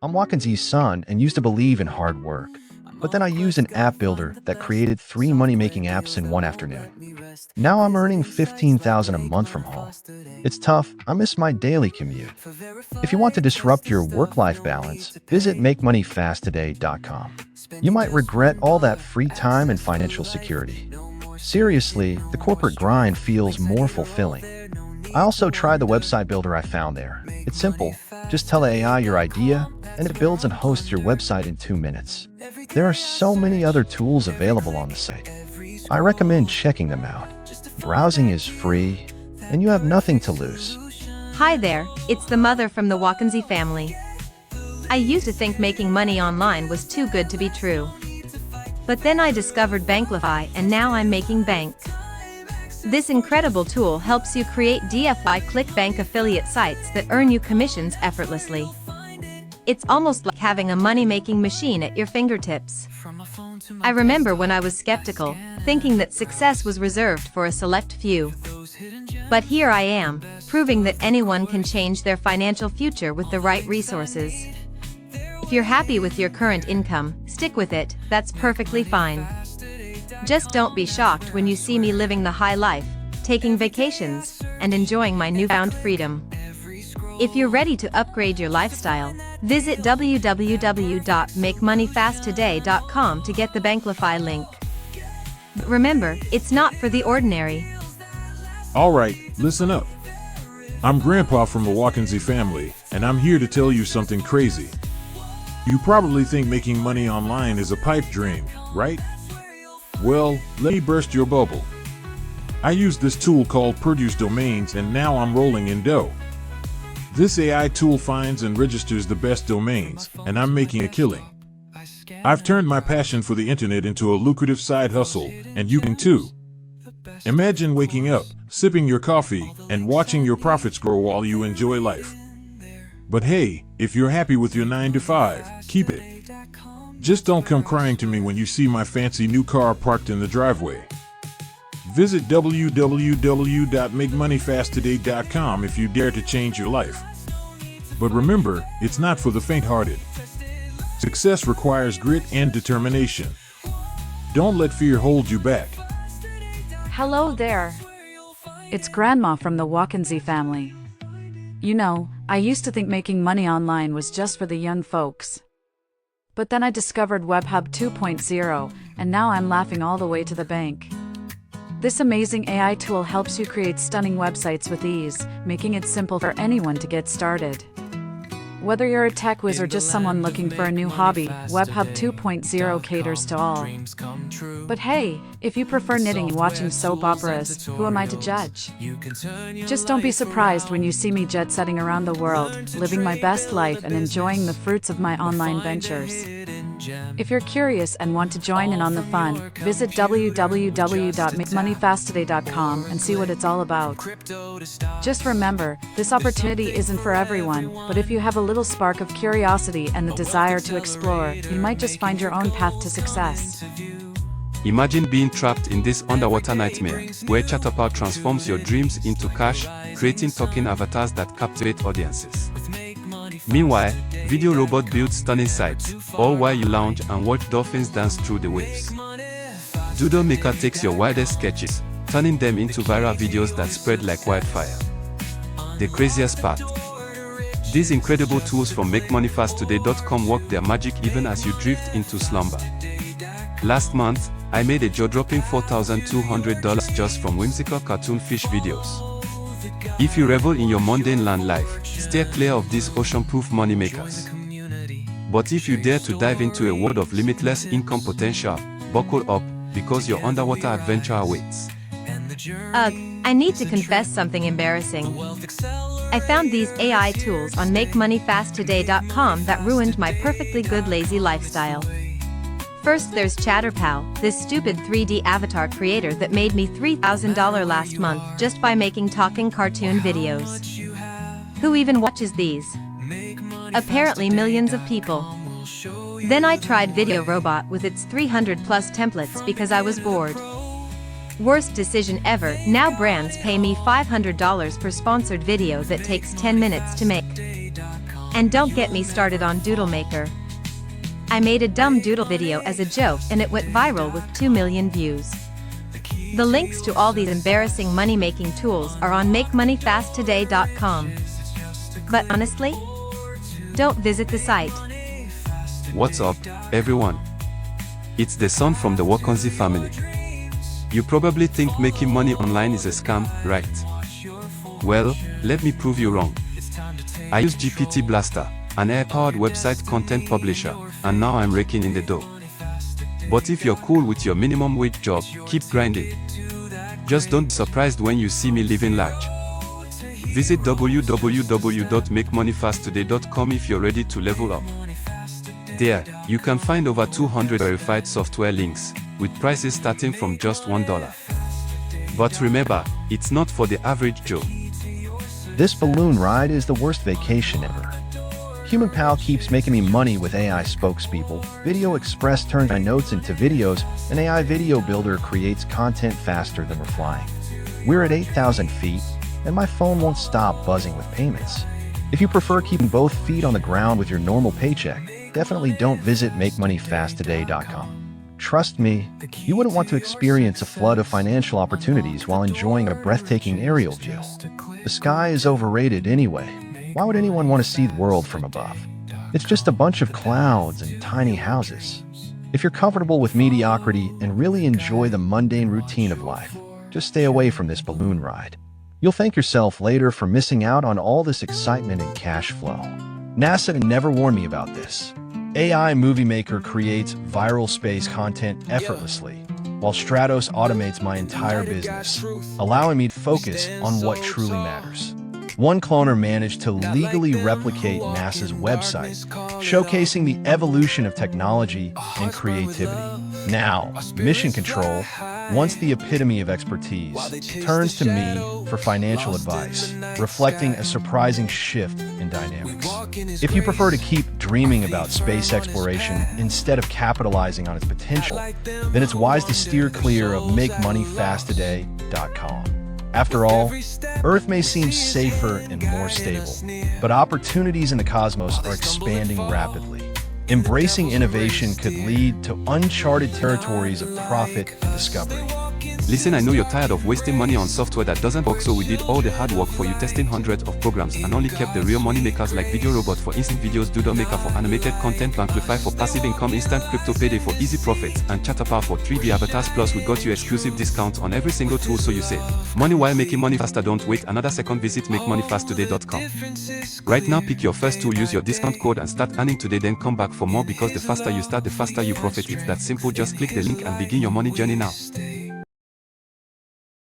I'm Wakanzi's son and used to believe in hard work. But then I used an app builder that created 3 money-making apps in one afternoon. Now I'm earning $15,000 a month from home. It's tough. I miss my daily commute. If you want to disrupt your work-life balance, visit MakeMoneyFastToday.com. You might regret all that free time and financial security. Seriously, the corporate grind feels more fulfilling. I also tried the website builder I found there. It's simple. Just tell AI your idea, and it builds and hosts your website in 2 minutes. There are so many other tools available on the site. I recommend checking them out. Browsing is free, and you have nothing to lose. Hi there, it's the mother from the Wakanzi family. I used to think making money online was too good to be true. But then I discovered Banklify and now I'm making bank. This incredible tool helps you create DFI ClickBank affiliate sites that earn you commissions effortlessly. It's almost like having a money-making machine at your fingertips. I remember when I was skeptical, thinking that success was reserved for a select few. But here I am, proving that anyone can change their financial future with the right resources. If you're happy with your current income, stick with it, that's perfectly fine. Just don't be shocked when you see me living the high life, taking vacations, and enjoying my newfound freedom. If you're ready to upgrade your lifestyle, visit www.makemoneyfasttoday.com to get the Banklify link. But remember, it's not for the ordinary. Alright, listen up. I'm Grandpa from the Wakanzi family, and I'm here to tell you something crazy. You probably think making money online is a pipe dream, right? Well, let me burst your bubble. I use this tool called Produce Domains and now I'm rolling in dough. This AI tool finds and registers the best domains, and I'm making a killing. I've turned my passion for the internet into a lucrative side hustle, and you can too. Imagine waking up, sipping your coffee, and watching your profits grow while you enjoy life. But hey, if you're happy with your 9 to 5, keep it. Just don't come crying to me when you see my fancy new car parked in the driveway. Visit www.makemoneyfasttoday.com if you dare to change your life. But remember, it's not for the faint-hearted. Success requires grit and determination. Don't let fear hold you back. Hello there. It's Grandma from the Wakanzi family. You know, I used to think making money online was just for the young folks. But then I discovered WebHub 2.0, and now I'm laughing all the way to the bank. This amazing AI tool helps you create stunning websites with ease, making it simple for anyone to get started. Whether you're a tech whiz or just someone looking for a new hobby, WebHub 2.0 caters to all. But hey, if you prefer knitting and watching soap operas, who am I to judge? Just don't be surprised when you see me jet-setting around the world, living my best life and enjoying the fruits of my online ventures. If you're curious and want to join in on the fun, visit www.makemoneyfasttoday.com and see what it's all about. Just remember, this opportunity isn't for everyone, but if you have a little spark of curiosity and the desire to explore, you might just find your own path to success. Imagine being trapped in this underwater nightmare, where Chatterpad transforms your dreams into cash, creating talking avatars that captivate audiences. Meanwhile, Video Robot builds stunning sites, all while you lounge and watch dolphins dance through the waves. Doodle Maker takes your wildest sketches, turning them into viral videos that spread like wildfire. The craziest part: these incredible tools from MakeMoneyFastToday.com work their magic even as you drift into slumber. Last month, I made a jaw-dropping $4,200 just from whimsical cartoon fish videos. If you revel in your mundane land life, steer clear of these ocean-proof moneymakers. But if you dare to dive into a world of limitless income potential, buckle up, because your underwater adventure awaits. Ugh, I need to confess something embarrassing. I found these AI tools on MakeMoneyFastToday.com that ruined my perfectly good lazy lifestyle. First there's ChatterPal, this stupid 3D avatar creator that made me $3,000 last month just by making talking cartoon videos. Who even watches these? Apparently millions of people. Then I tried Video Robot with its 300 plus templates because I was bored. Worst decision ever, now brands pay me $500 per sponsored video that takes 10 minutes to make. And don't get me started on Doodle Maker. I made a dumb doodle video as a joke and it went viral with 2 million views. The links to all these embarrassing money-making tools are on makemoneyfasttoday.com. But honestly, don't visit the site. What's up, everyone? It's the son from the Wakanzi family. You probably think making money online is a scam, right? Well, let me prove you wrong. I use GPT Blaster, an AI-powered website content publisher, and now I'm raking in the dough. But if you're cool with your minimum wage job, keep grinding. Just don't be surprised when you see me living large. Visit www.makemoneyfasttoday.com if you're ready to level up. There, you can find over 200 verified software links, with prices starting from just $1. But remember, it's not for the average Joe. This balloon ride is the worst vacation ever. Human Pal keeps making me money with AI spokespeople. Video Express turns my notes into videos. An AI video builder creates content faster than we're flying. We're at 8,000 feet, and my phone won't stop buzzing with payments. If you prefer keeping both feet on the ground with your normal paycheck, definitely don't visit makemoneyfasttoday.com. Trust me, you wouldn't want to experience a flood of financial opportunities while enjoying a breathtaking aerial view. The sky is overrated anyway. Why would anyone want to see the world from above? It's just a bunch of clouds and tiny houses. If you're comfortable with mediocrity and really enjoy the mundane routine of life, just stay away from this balloon ride. You'll thank yourself later for missing out on all this excitement and cash flow. NASA never warned me about this. AI Movie Maker creates viral space content effortlessly, while Stratos automates my entire business, allowing me to focus on what truly matters. One cloner managed to legally replicate NASA's website, showcasing the evolution of technology and creativity. Now, Mission Control, once the epitome of expertise, turns to me for financial advice, reflecting a surprising shift in dynamics. If you prefer to keep dreaming about space exploration instead of capitalizing on its potential, then it's wise to steer clear of makemoneyfasttoday.com. After all, Earth may seem safer and more stable, but opportunities in the cosmos are expanding rapidly. Embracing innovation could lead to uncharted territories of profit and discovery. Listen, I know you're tired of wasting money on software that doesn't work, so we did all the hard work for you, testing hundreds of programs and only kept the real money makers like Video Robot for instant videos, Doodle Maker for animated content, Banklify for passive income, Instant Crypto Payday for easy profits, and Chatterpar for 3D avatars. Plus, we got you exclusive discounts on every single tool so you save money while making money faster. Don't wait another second. Visit makemoneyfasttoday.com. Right now, pick your first tool, use your discount code, and start earning today. Then come back for more, because the faster you start, the faster you profit. It's that simple. Just click the link and begin your money journey now.